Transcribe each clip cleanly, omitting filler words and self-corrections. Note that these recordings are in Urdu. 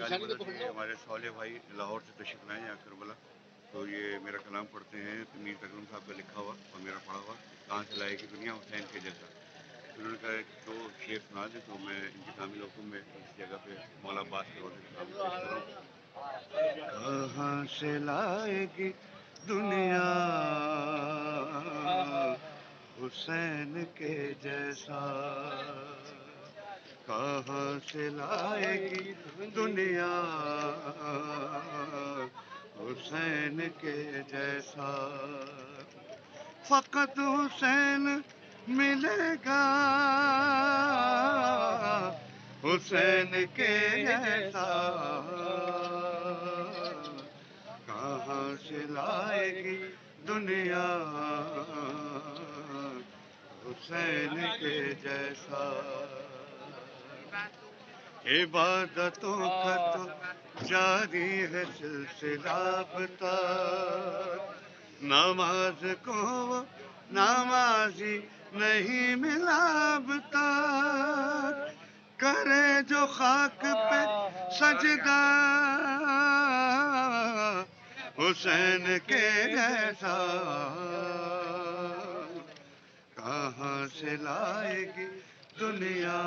تعالی مدد کی ہے. ہمارے صالح بھائی لاہور سے تشریف لائے یہاں کربلا، تو یہ میرا کلام پڑھتے ہیں میر تکرم صاحب کا لکھا ہوا اور میرا پڑھا ہوا، کہاں سے لائے گی دنیا حسین کے جیسا. انہوں نے کہا کہ دو شعر سنا دیں، تو میں ان کی تعمیل حکم میں اس جگہ پہ مولا عباس کے روزے کا کام پیش کروں. کہاں سے لائے گی دنیا حسین کے جیسا، کہاں سے لائے گی دنیا حسین کے جیسا. فقط حسین ملے گا حسین کے جیسا، کہاں سے لائے گی دنیا حسین کے جیسا. عبادتوں کا تو جاری ہے سلسلہ اب تک، نماز کو نمازی نہیں ملا اب تک، کرے جو خاک پہ سجدہ حسین کے جیسا، کہاں سے لائے گی دنیا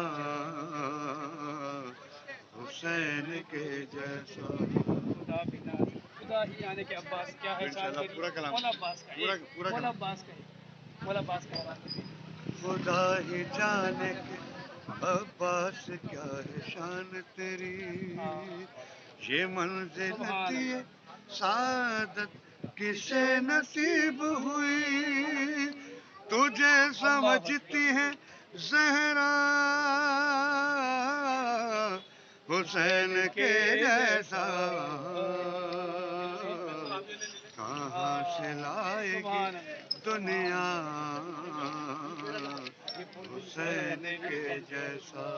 حسین کے جیسا. خدا ہی آنے کے عباس کیا ہے پورا کلام مولا عباس کا مولا عباس کا مولا عباس کا خدا ہی جانے کے عباس کیا ہے شان تیری، یہ منزلتی سعادت کسے نصیب ہوئی، تجھے سمجھتی ہے زہرا حسین کے جیسا، کہاں سے لائے گی دنیا حسین کے جیسا.